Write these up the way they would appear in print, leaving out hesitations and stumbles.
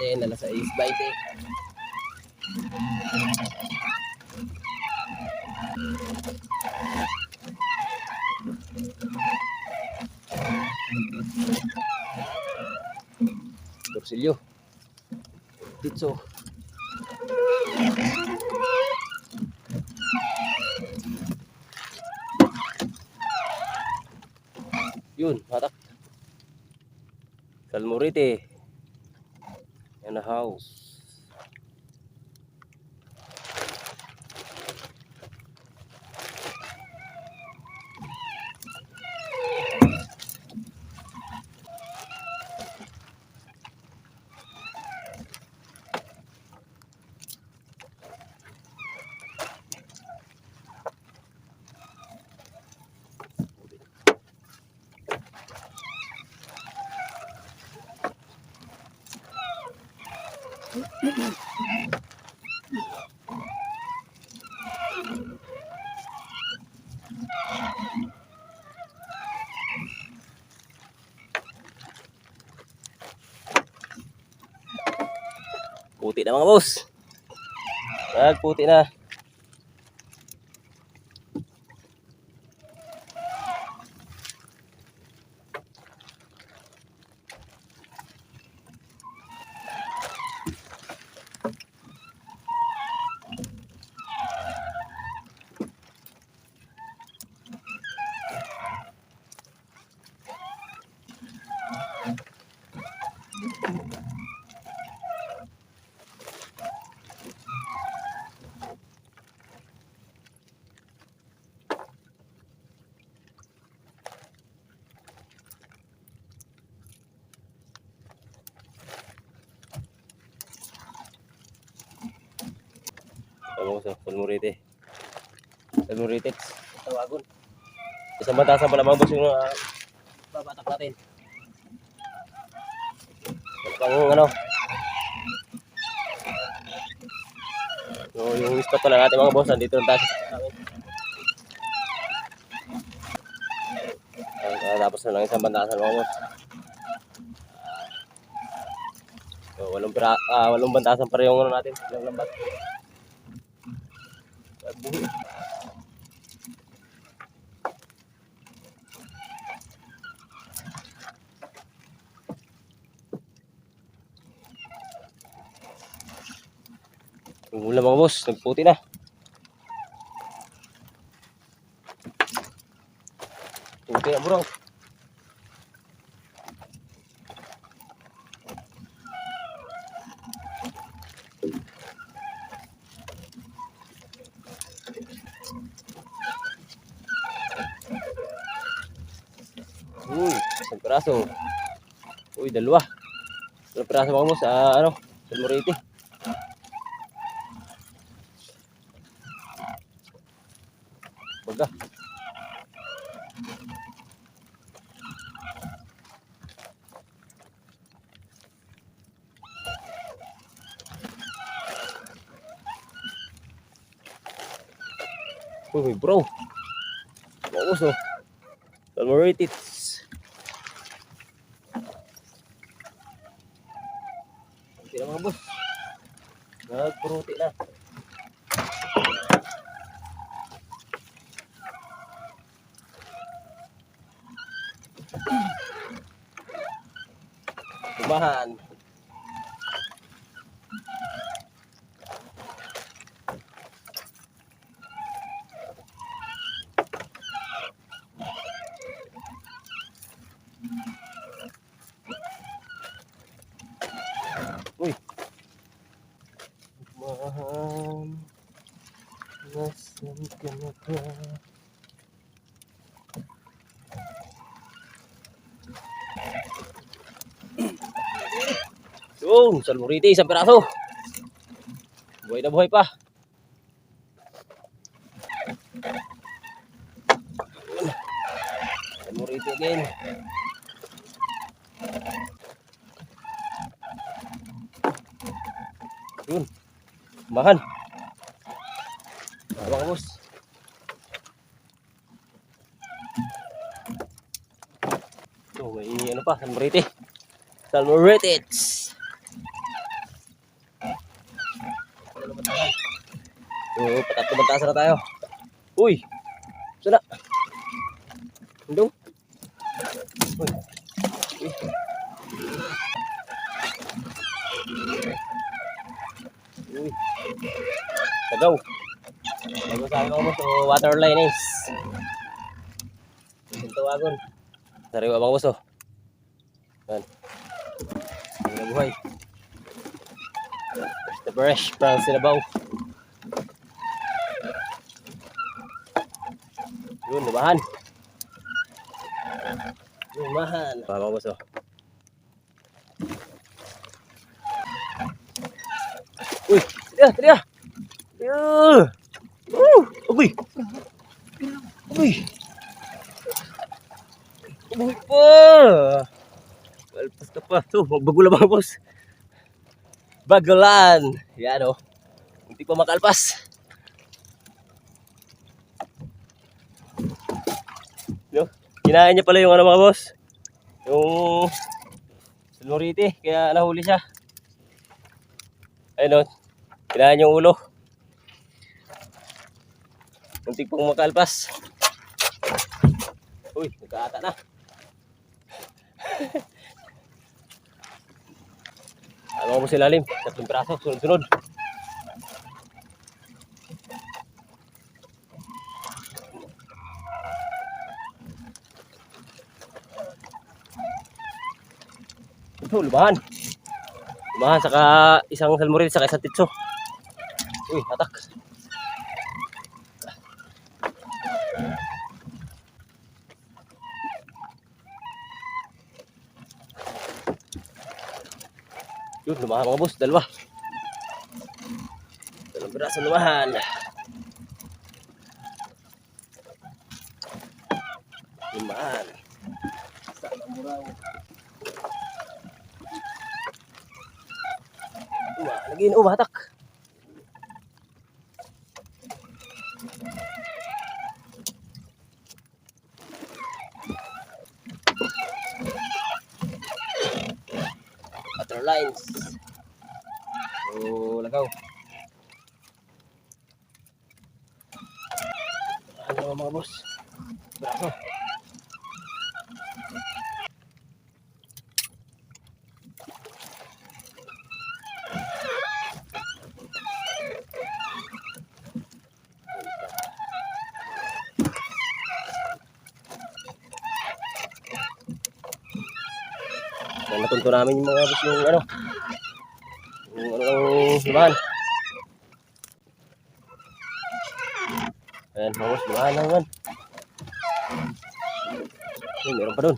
natin, alas 6:20. Torsilyo. Ditso. Yun, hatak. Salmurite. In the house. Puti na mga boss. Nagputi na. Tama ko sa Salmurite. Salmurite. Tawagon. Isang batasan pala mga boss yung babatak natin. Pang ano. So, yung spot pala natin mga boss, nandito ang taas sa amin. Tapos na lang isang bantasan mga boss. So, walong bantasan pa rin yung ano natin, ilang lambat. At buhi. Yung ulam mga boss, nagputi na. Puti na bro. Isang piraso. Uy, dalawa. Dalawang piraso mga boss, ano, Salmurite. Baga. Uy, bro. Mga boss, oh. Salmurite. Puti na mga boss. Nagpuruti na. Tumahan. Uy. Tumahan. Nasaan ka na ba? Yun, Salmurite, isang piraso. Buhay na buhay pa. Salmurite again. Yun, bahan. Mga boss. So, may ano pa, Salmurite. Salmurite. Patahan. So, patatlo bantasan na tayo. Uy! Sana! Hindong! Uy! Uy! Uy! Tagaw! Tagaw sa akin mo. So, water line is. Ito tawagon. Sariwa mga boss, oh. Yan. Ang nabuhay. The brush from Sinabaw. Yun, lumahan. Lumahan. Mga boss, oh. Uy, tira. Uy. Uy. Uy pa. Kalpas ka pa. So, magbago lang mga boss. Bagulan. Yan, oh. Hindi pa makalpas. No? Kinain niya pala yung ano mga boss. Yung salmorite. Kaya nahuli siya. Ayun, oh. Kinain yung ulo. Muntik pong makalpas. Uy, nagkaata na. Ano mo sa ilalim? 3 piraso, sunod-sunod. Ito, lumahan. Lumahan, saka isang salmorite, saka isang titso. Uy, hatak. Yun, lumahan mga boss, dalawa. Dalawang piraso lumahan. Lumahan. Sana muraw. Lagi hatak. Water lines. So, lagaw. Ano mga boss? Braso. Natunto namin yung mga boss yung ano ng lumahan. Ayan mga boss, lumahan naman. Meron pa dun.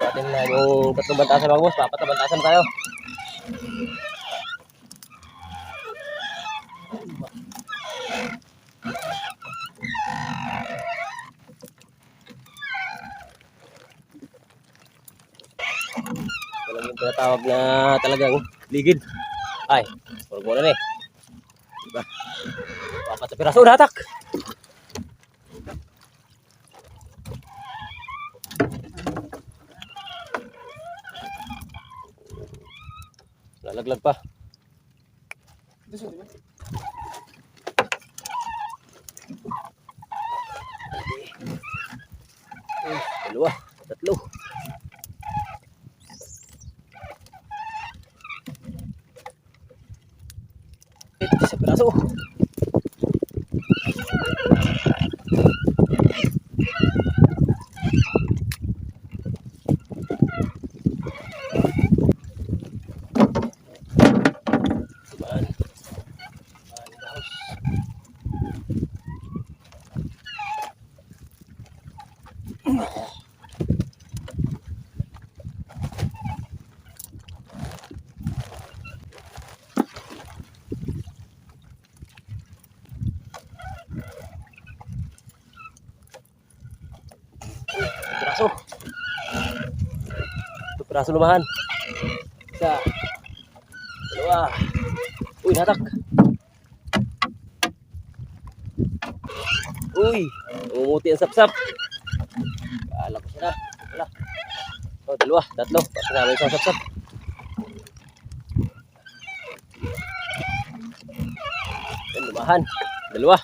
Atin na yung 3 bantasan mga boss, 4 na bantasan tayo. Walang yung tinatawag na talagang ligid. Ay, purog mo na eh. Diba? 4 na piraso, natak! Lalaglag pa. Dalawa, 3. Sa piraso. Piraso. 2 piraso lumahan. Isa. 2. Uy, natak. Uy, umumuti ang sapsap. Kala ko siya na. Wala. Oh, 2, 3. Pasok namin isang sapsap. Lumahan. Dalawa.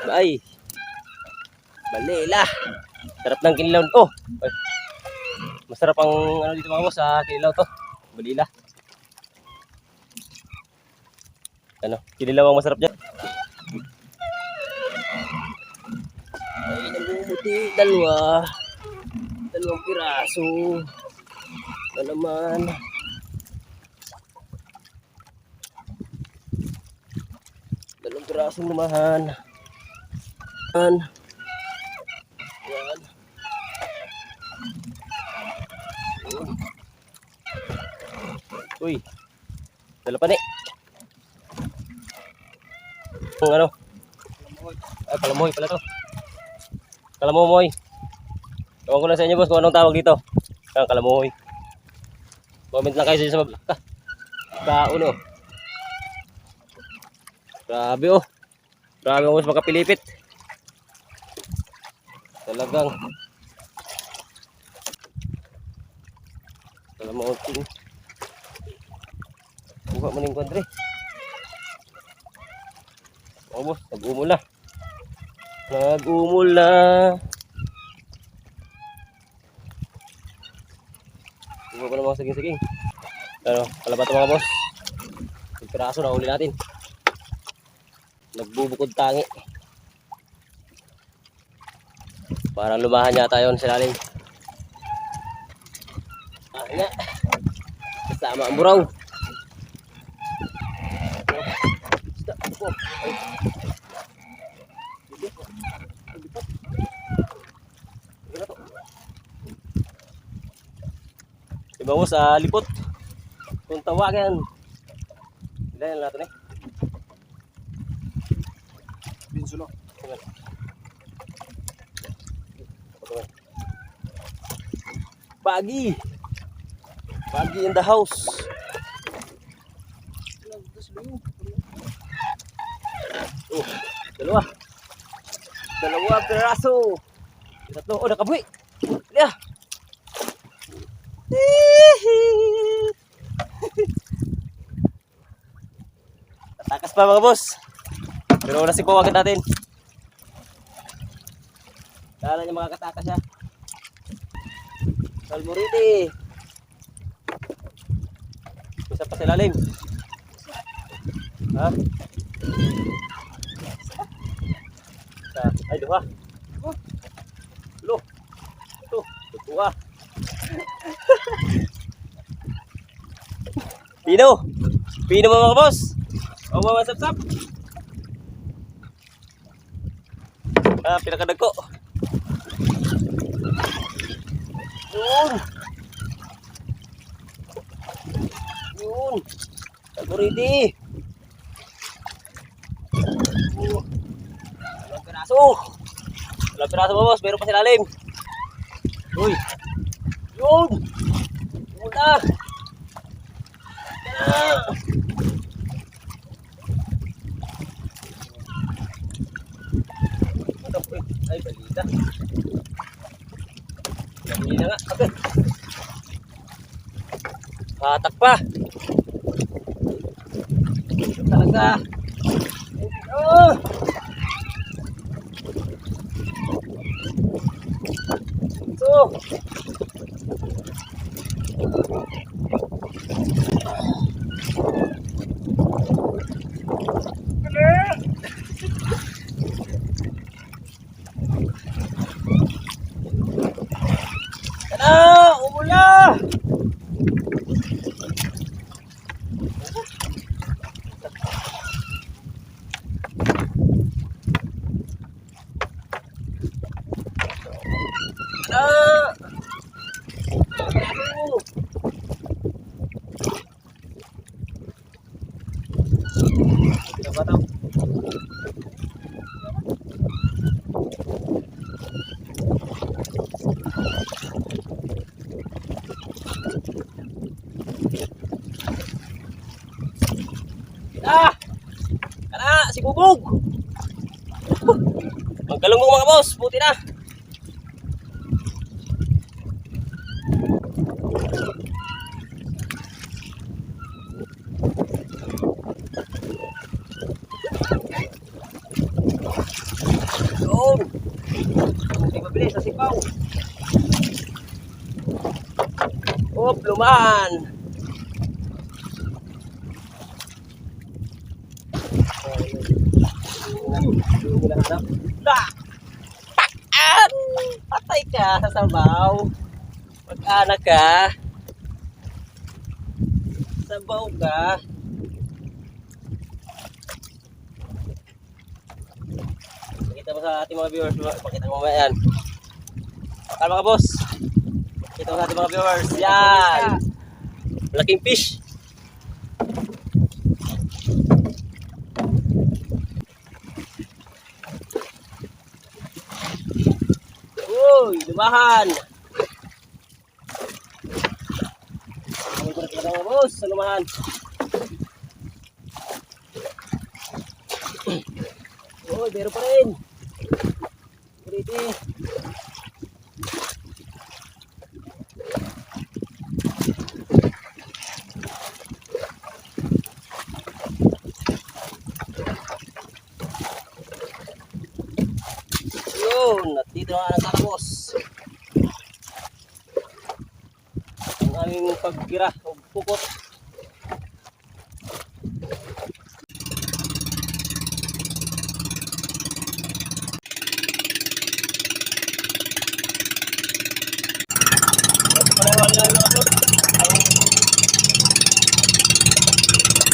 Ay. Balila. Sarap ng kinilaw. Oh. Ay. Masarap ang ano dito mga boss sa kinilaw to. Balila. Ano? Kinilaw ang masarap dyan. Ay, nabubuti. Dalawa. Dalawang piraso. Ito naman. Dalawang pirasong lumahan. Yan. Uy. Dala pa ni. Kung ano? Ay, kalamoy pala to. Kalamoy. Ewan ko lang sa inyo boss kung anong tawag dito. Kalamoy. Comment lang kayo sa baba. Kaon oh. Grabe oh. Grabe ang boss makapilipit. Talagang. Kalamoy. Buka mo ng kwadre. Oh boss, nag-umul na. Nag-umul na. Buka pa naman saging-saging. Ano, kalabato mga boss. Piraso na uli natin. Nagbubukod tangi. Parang lumahan yata yun sa lalim. Nga. Kasama ang buraw. Diba mo sa lipot kung tawagan ilan natin eh binsulo Pagi in the house. Oh, dalawa piraso. Tatlo, oh nakabuhi. Yeah. Tatakas pa mga boss. Pero wala si pawagan natin. Kala niya makakatakas siya. Salmuriti. Isa pa sa lalim. Ha? Ay, duha. Lo. Ito, duha. Pino mo mga boss. O mga sap-sap. Pinakadag ko. Yun. Salmuriti. Walang piraso mga boss. Meron pa sa lalim. Uy. Yun. Muna. Ay, balita. Hindi na nga. Okay. Patak pa. Talaga. Oh. So. Umula! Kana, si Bubog. Magkalungong mga boss, puti na. Mabilis sa sipaw. Oh, lumaan. Takaan! Patay ka sa sabaw. Mag-anak ka. Sabaw ka. Pakita mo sa ating mga viewers. Pakita mo ba yan? Pakal mga boss. Pakita mo sa ating mga viewers. Yan. Malaking fish. Uy, lumahan. Ang kulit na mga boss, sa lumahan. Uy, meron pa rin. Pretty. Yun, at dito na natapos ang aming pagkira o pukot.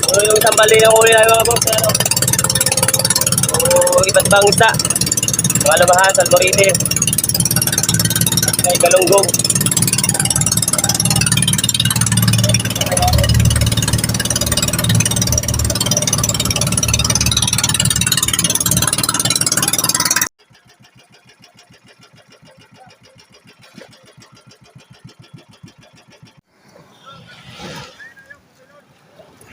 Ano yung sambali ng uli na mga boss? Ano? O iba't ibang isda. Mga lamahan, salborite, may galunggong.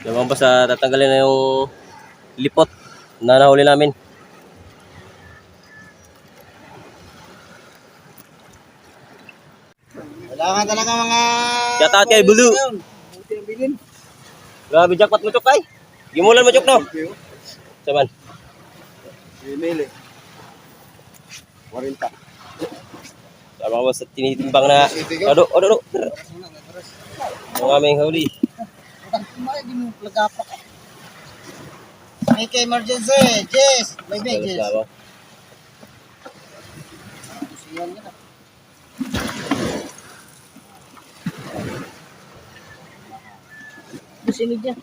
Naman ba sa tatanggalin na yung lipot na nahuli namin. Kailangan talaga mga... Shout out kay Bulu. Grabe jackpot mo chok ay. Gimulan mo chok no. Saman. Email eh. 40. Tama mo sa tinitimbang na. Ado. Ang aming huli. May ka emergency. Jess. May big Jess. Masinid yan.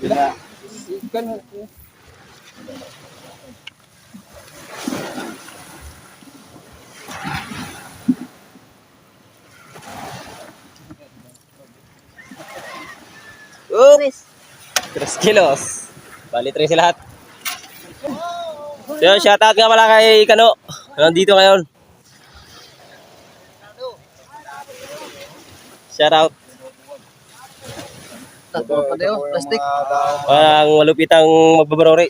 Ikan. Oh, Chris. 3 kilos. Bali 3 sila lahat. So, shout out nga pala kay Kano. Nandito ngayon. Shout out. Tato pa daw. Plastic. Ang malupitang magbabarori.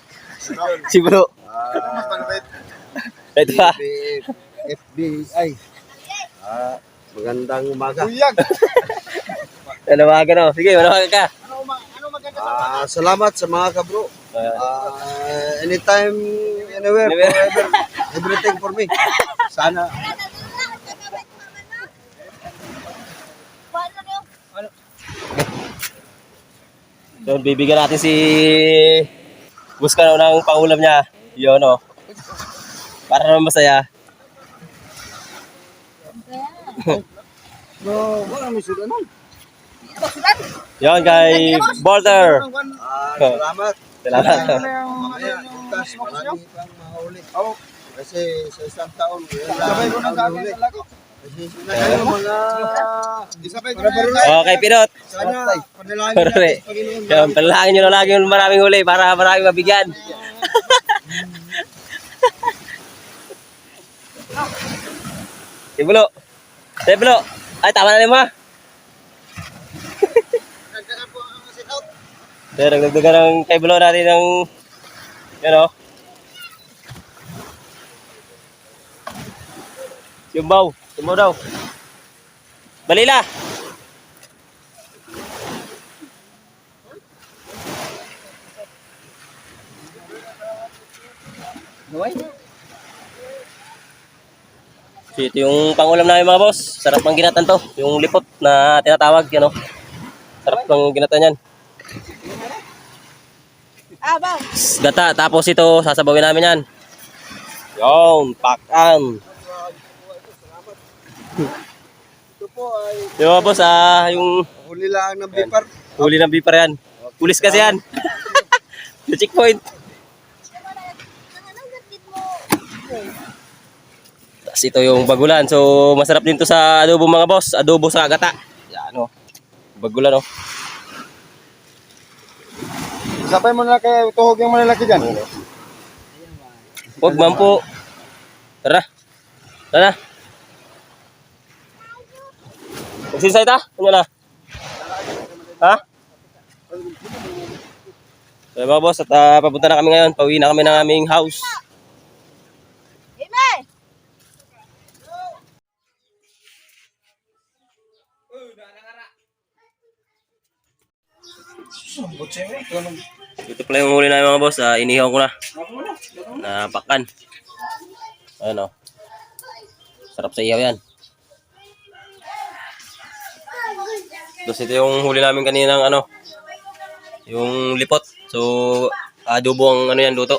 Si Bro. Ito pa. FBI. Magandang umaga. Nanawagan o. Sige, manawagan ka. Salamat sa mga kabro. Anytime, anywhere, forever. Everything for me. Sana. So, bibigyan natin si Buskano ng pangulam niya. Yun o. Para naman masaya. No, wala may sudan nun. Yun kay Border. Salamat. Salamat. Mamaya, bukas, marami pang mahuli. Kasi sa isang taon, sabay ko nang gagawin talaga. Kasi sila kayo mga... Isabay ko na Okay, Pinot. Sana, panalangin Correct. natin sa Panginoon. Yan, panalangin nyo na lagi yung maraming huli para maraming mabigyan. Sibulo. Sibulo. Ay, tama na rin mo. Nagdagan po ang sit out. Kaya nagdagdagan ng kay Bulo natin ng yan o. Yumbaw. Yumbaw daw. Balila. Gaway? So, ito yung pangulam namin mga boss. Sarap ng ginatan to. Yung lipot na tinatawag. Yan, oh. Sarap ng ginatan yan. Gata. Tapos ito, sasabawin namin yan. Yung, pakan. Ito po ay Yung mga boss, yung huli lang ng bipar. huli ng bipar yan. Pulis kasi yan. Yung checkpoint. Tapos ito yung bagulan. So, masarap din to sa adobo mga boss. Adobo sa gata. Yan, oh. Bagulan, oh. Sabay mo na kaya tuhog yung malalaki dyan. Huwag man po. Tara. Tara. Magsisay ta? Ano na? Ha? So, mga boss, at papunta na kami ngayon. Pauwi na kami ng aming house. Ito pala yung huli namin mga boss. Inihaw ko na. Napakan. Ayan, oh. Sarap sa ihaw yan. Tapos ito yung huli namin kaninang ano. Yung lipot. So, adobo ang ano yan luto.